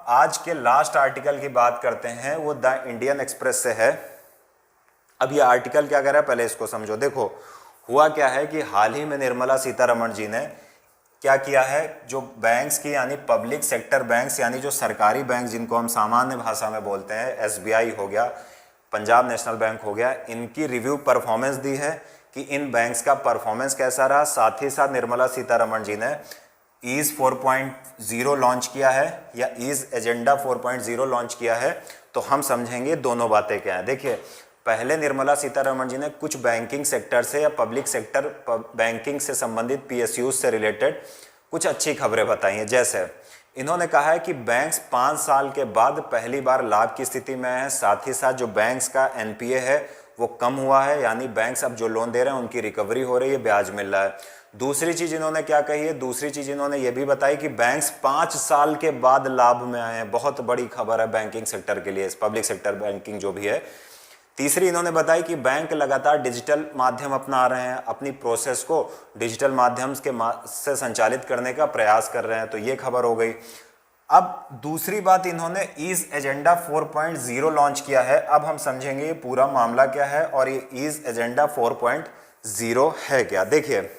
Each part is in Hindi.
आज के लास्ट आर्टिकल की बात करते हैं, वो द इंडियन एक्सप्रेस से है। अब ये आर्टिकल क्या कह रहा है, पहले इसको समझो। देखो हुआ क्या है कि हाल ही में निर्मला सीतारमण जी ने क्या किया है, जो बैंक्स की यानी पब्लिक सेक्टर बैंक्स यानी जो सरकारी बैंक जिनको हम सामान्य भाषा में बोलते हैं, एसबीआई हो गया, पंजाब नेशनल बैंक हो गया, इनकी रिव्यू परफॉर्मेंस दी है कि इन बैंक्स का परफॉर्मेंस कैसा रहा। साथ ही साथ निर्मला सीतारमण जी ने ईज 4.0 लॉन्च किया है या ईज एजेंडा 4.0 लॉन्च किया है। तो हम समझेंगे दोनों बातें क्या हैं। देखिए, पहले निर्मला सीतारमण जी ने कुछ बैंकिंग सेक्टर से या पब्लिक सेक्टर बैंकिंग से संबंधित पीएसयू से रिलेटेड कुछ अच्छी खबरें बताई हैं। जैसे इन्होंने कहा है कि बैंक्स 5 साल के बाद पहली बार लाभ की स्थिति में है। साथ ही साथ जो बैंक्स का एनपीए है वो कम हुआ है, यानी बैंक्स अब जो लोन दे रहे हैं उनकी रिकवरी हो रही है, ब्याज मिल रहा है। दूसरी चीज इन्होंने क्या कही है, दूसरी चीज इन्होंने ये भी बताई कि बैंक्स 5 साल के बाद लाभ में आए हैं। बहुत बड़ी खबर है बैंकिंग सेक्टर के लिए, पब्लिक सेक्टर बैंकिंग जो भी है। तीसरी इन्होंने बताई कि बैंक लगातार डिजिटल माध्यम अपना रहे हैं, अपनी प्रोसेस को डिजिटल माध्यम से संचालित करने का प्रयास कर रहे हैं। तो ये खबर हो गई। अब दूसरी बात, इन्होंने ईज एजेंडा 4.0 लॉन्च किया है। अब हम समझेंगे ये पूरा मामला क्या है और ये ईज एजेंडा 4.0 है क्या। देखिए,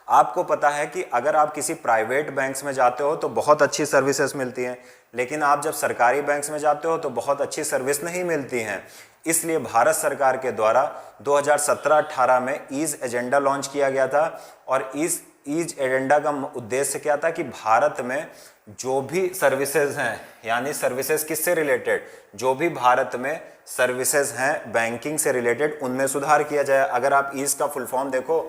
आपको पता है कि अगर आप किसी प्राइवेट बैंक्स में जाते हो तो बहुत अच्छी सर्विसेज मिलती हैं, लेकिन आप जब सरकारी बैंक्स में जाते हो तो बहुत अच्छी सर्विस नहीं मिलती हैं। इसलिए भारत सरकार के द्वारा 2017-18 में ईज एजेंडा लॉन्च किया गया था। और ईज एजेंडा का उद्देश्य क्या था कि भारत में जो भी सर्विसेज हैं, यानी सर्विसेज किससे रिलेटेड, जो भी भारत में सर्विसेज हैं बैंकिंग से रिलेटेड, उनमें सुधार किया जाए। अगर आप ईज का फुल फॉर्म देखो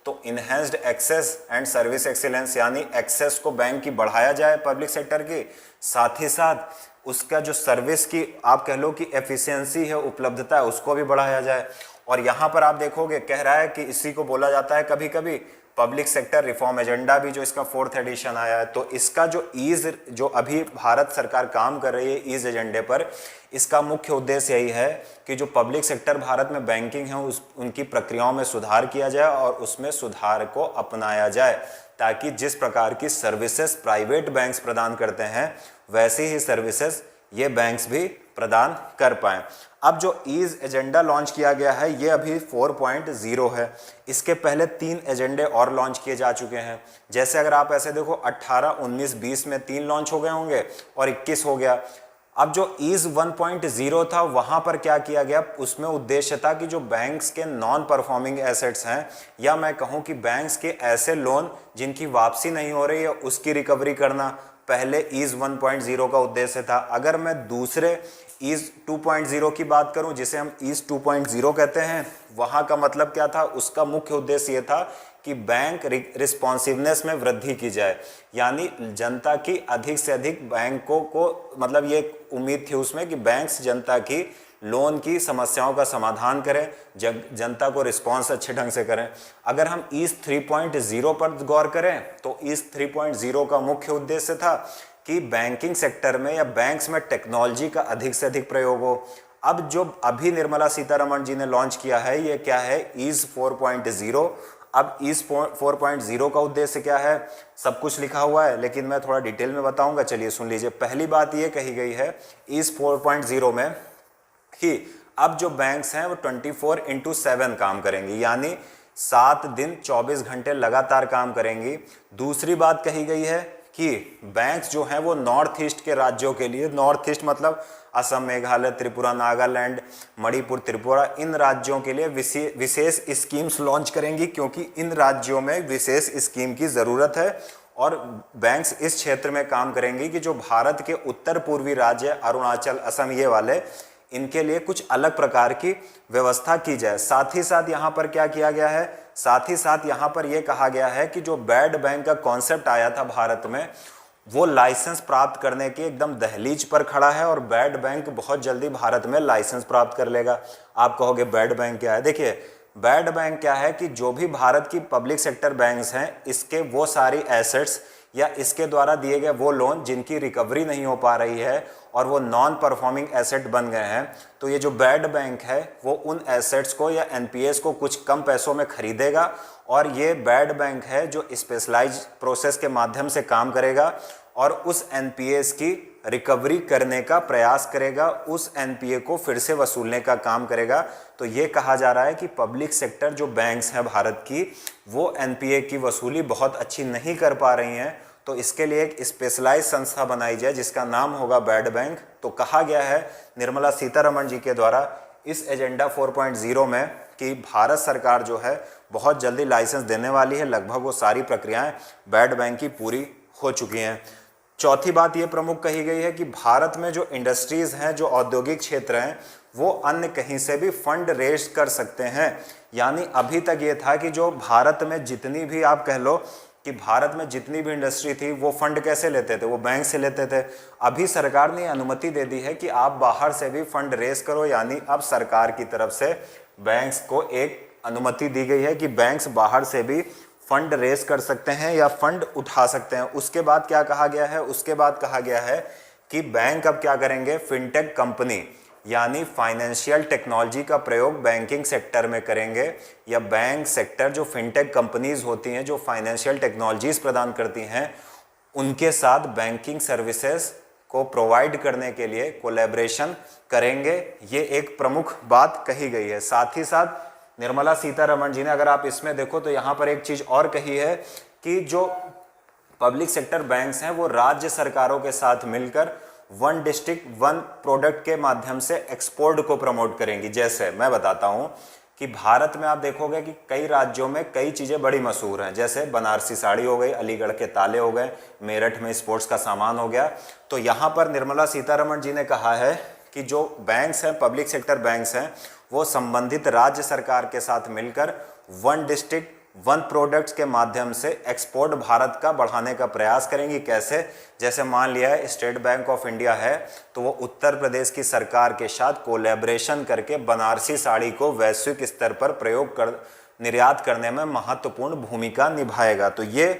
तो enhanced access and service excellence, यानी एक्सेस को बैंक की बढ़ाया जाए पब्लिक सेक्टर की, साथ ही साथ उसका जो सर्विस की आप कह लो कि एफिशिएंसी है, उपलब्धता है, उसको भी बढ़ाया जाए। और यहाँ पर आप देखोगे कह रहा है कि इसी को बोला जाता है कभी कभी पब्लिक सेक्टर रिफॉर्म एजेंडा भी, जो इसका 4th एडिशन आया है। तो इसका जो ईज, जो अभी भारत सरकार काम कर रही है ईज एजेंडे पर, इसका मुख्य उद्देश्य यही है कि जो पब्लिक सेक्टर भारत में बैंकिंग है उनकी प्रक्रियाओं में सुधार किया जाए और उसमें सुधार को अपनाया जाए, ताकि जिस प्रकार की सर्विसेज प्राइवेट बैंक्स प्रदान करते हैं वैसी ही सर्विसेज ये बैंक्स भी प्रदान कर पाएं। अब जो ईज एजेंडा लॉन्च किया गया है ये अभी 4.0 है। इसके पहले 3 एजेंडे और लॉन्च किए जा चुके हैं। जैसे अगर आप ऐसे देखो 18, 19, 20 में 3 लॉन्च हो गए होंगे और 21 हो गया। अब जो ईज 1.0 था वहां पर क्या किया गया, उसमें उद्देश्य था कि जो बैंक्स के नॉन परफॉर्मिंग एसेट्स हैं, या मैं कहूं कि बैंक्स के ऐसे लोन जिनकी वापसी नहीं हो रही है उसकी रिकवरी करना, पहले ईज 1.0 का उद्देश्य था। अगर मैं दूसरे ईज 2.0 की बात करूं, जिसे हम ईज 2.0 कहते हैं, वहां का मतलब क्या था, उसका मुख्य उद्देश्य यह था कि बैंक रिस्पॉन्सिवनेस में वृद्धि की जाए, यानी जनता की अधिक से अधिक बैंकों को, मतलब ये उम्मीद थी उसमें कि बैंक्स जनता की लोन की समस्याओं का समाधान करें, जनता को रिस्पॉन्स अच्छे ढंग से करें। अगर हम ईज 3.0 पर गौर करें तो ईज 3.0 का मुख्य उद्देश्य था कि बैंकिंग सेक्टर में या बैंक्स में टेक्नोलॉजी का अधिक से अधिक प्रयोग हो। अब जो अभी निर्मला सीतारमण जी ने लॉन्च किया है ये क्या है, ईज 4.0। अब ईज 4.0 का उद्देश्य क्या है, सब कुछ लिखा हुआ है लेकिन मैं थोड़ा डिटेल में बताऊंगा, चलिए सुन लीजिए। पहली बात ये कही गई है ईज 4.0 में कि अब जो बैंक्स हैं वो 24/7 काम करेंगी, यानी 7 दिन 24 घंटे लगातार काम करेंगी। दूसरी बात कही गई है कि बैंक्स जो हैं वो नॉर्थ ईस्ट के राज्यों के लिए, नॉर्थ ईस्ट मतलब असम, मेघालय, त्रिपुरा, नागालैंड, मणिपुर, त्रिपुरा, इन राज्यों के लिए विशेष स्कीम्स लॉन्च करेंगी, क्योंकि इन राज्यों में विशेष स्कीम की ज़रूरत है। और बैंक्स इस क्षेत्र में काम करेंगी कि जो भारत के उत्तर पूर्वी राज्य, अरुणाचल, असम, ये वाले, इनके लिए कुछ अलग प्रकार की व्यवस्था की जाए। साथ ही साथ यहाँ पर क्या किया गया है, साथ ही साथ यहाँ पर यह कहा गया है कि जो बैड बैंक का कॉन्सेप्ट आया था भारत में, वो लाइसेंस प्राप्त करने की एकदम दहलीज पर खड़ा है और बैड बैंक बहुत जल्दी भारत में लाइसेंस प्राप्त कर लेगा। आप कहोगे बैड बैंक क्या है, देखिए बैड बैंक क्या है कि जो भी भारत की पब्लिक सेक्टर बैंक्स हैं, इसके वो सारी एसेट्स या इसके द्वारा दिए गए वो लोन जिनकी रिकवरी नहीं हो पा रही है और वो नॉन परफॉर्मिंग एसेट बन गए हैं, तो ये जो बैड बैंक है वो उन एसेट्स को या एनपीएस को कुछ कम पैसों में खरीदेगा और ये बैड बैंक है जो स्पेशलाइज्ड प्रोसेस के माध्यम से काम करेगा और उस एनपीएस की रिकवरी करने का प्रयास करेगा, उस एनपीए को फिर से वसूलने का काम करेगा। तो ये कहा जा रहा है कि पब्लिक सेक्टर जो बैंक्स हैं भारत की, वो एनपीए की वसूली बहुत अच्छी नहीं कर पा रही हैं, तो इसके लिए एक स्पेशलाइज संस्था बनाई जाए जिसका नाम होगा बैड बैंक। तो कहा गया है निर्मला सीतारमण जी के द्वारा इस एजेंडा 4.0 में कि भारत सरकार जो है बहुत जल्दी लाइसेंस देने वाली है, लगभग वो सारी प्रक्रियाएं बैड बैंक की पूरी हो चुकी हैं। चौथी बात ये प्रमुख कही गई है कि भारत में जो इंडस्ट्रीज हैं, जो औद्योगिक क्षेत्र हैं, वो अन्य कहीं से भी फंड रेज कर सकते हैं। यानी अभी तक ये था कि जो भारत में जितनी भी, आप कह लो कि भारत में जितनी भी इंडस्ट्री थी वो फंड कैसे लेते थे, वो बैंक से लेते थे। अभी सरकार ने अनुमति दे दी है कि आप बाहर से भी फंड रेज करो, यानी अब सरकार की तरफ से बैंक्स को एक अनुमति दी गई है कि बैंक्स बाहर से भी फंड रेज कर सकते हैं या फंड उठा सकते हैं। उसके बाद क्या कहा गया है, उसके बाद कहा गया है कि बैंक अब क्या करेंगे, फिनटेक कंपनी यानी फाइनेंशियल टेक्नोलॉजी का प्रयोग बैंकिंग सेक्टर में करेंगे, या बैंक सेक्टर जो फिनटेक कंपनीज होती हैं जो फाइनेंशियल टेक्नोलॉजीज प्रदान करती हैं, उनके साथ बैंकिंग सर्विसेज को प्रोवाइड करने के लिए कोलैबोरेशन करेंगे। ये एक प्रमुख बात कही गई है। साथ ही साथ निर्मला सीतारमण जी ने, अगर आप इसमें देखो तो यहाँ पर एक चीज़ और कही है कि जो पब्लिक सेक्टर बैंक्स हैं वो राज्य सरकारों के साथ मिलकर वन डिस्ट्रिक्ट वन प्रोडक्ट के माध्यम से एक्सपोर्ट को प्रमोट करेंगी। जैसे मैं बताता हूँ कि भारत में आप देखोगे कि कई राज्यों में कई चीज़ें बड़ी मशहूर हैं, जैसे बनारसी साड़ी हो गई, अलीगढ़ के ताले हो गए, मेरठ में स्पोर्ट्स का सामान हो गया। तो यहाँ पर निर्मला सीतारमण जी ने कहा है कि जो बैंक्स हैं, पब्लिक सेक्टर बैंक्स हैं, वो संबंधित राज्य सरकार के साथ मिलकर वन डिस्ट्रिक्ट वन प्रोडक्ट्स के माध्यम से एक्सपोर्ट भारत का बढ़ाने का प्रयास करेंगी। कैसे, जैसे मान लिया है स्टेट बैंक ऑफ इंडिया है, तो वो उत्तर प्रदेश की सरकार के साथ कोलैबोरेशन करके बनारसी साड़ी को वैश्विक स्तर पर निर्यात करने में महत्वपूर्ण भूमिका निभाएगा। तो ये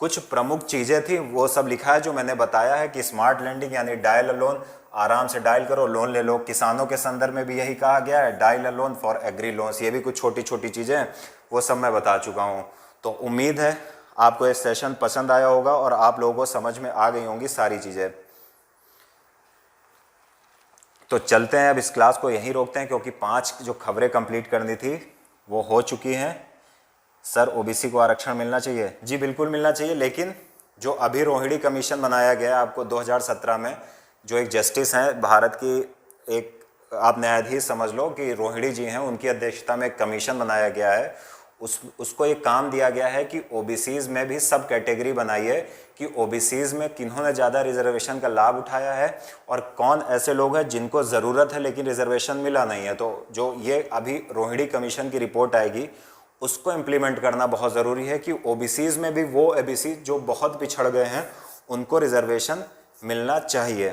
कुछ प्रमुख चीज़ें थी, वो सब लिखा है जो मैंने बताया है कि स्मार्ट लैंडिंग यानी डायल अ लोन, आराम से डायल करो, लोन ले लो। किसानों के संदर्भ में भी यही कहा गया है, dial a loan for agri loans. ये भी कुछ छोटी छोटी चीज़ें हैं, वो सब मैं बता चुका हूँ। तो उम्मीद है आपको ये सेशन पसंद आया होगा और आप लोगों को समझ में आ गई होंगी सारी चीज़ें। तो चलते हैं, अब इस क्लास को यहीं रोकते हैं क्योंकि 5 जो खबरें कंप्लीट करनी थी वो हो चुकी हैं। सर ओबीसी को आरक्षण मिलना चाहिए, जी बिल्कुल मिलना चाहिए, लेकिन जो अभी रोहिणी कमीशन बनाया गया आपको 2017 में, जो एक जस्टिस हैं भारत की, एक आप न्यायाधीश समझ लो कि रोहिणी जी हैं, उनकी अध्यक्षता में एक कमीशन बनाया गया है। उसको एक काम दिया गया है कि ओबीसीज में भी सब कैटेगरी बनाई है कि ओबीसीज में किन्होंने ज़्यादा रिजर्वेशन का लाभ उठाया है और कौन ऐसे लोग हैं जिनको ज़रूरत है लेकिन रिजर्वेशन मिला नहीं है। तो जो ये अभी रोहिणी कमीशन की रिपोर्ट आएगी उसको इम्प्लीमेंट करना बहुत ज़रूरी है कि ओबीसीज में भी वो ओबीसी जो बहुत पिछड़ गए हैं उनको रिजर्वेशन मिलना चाहिए।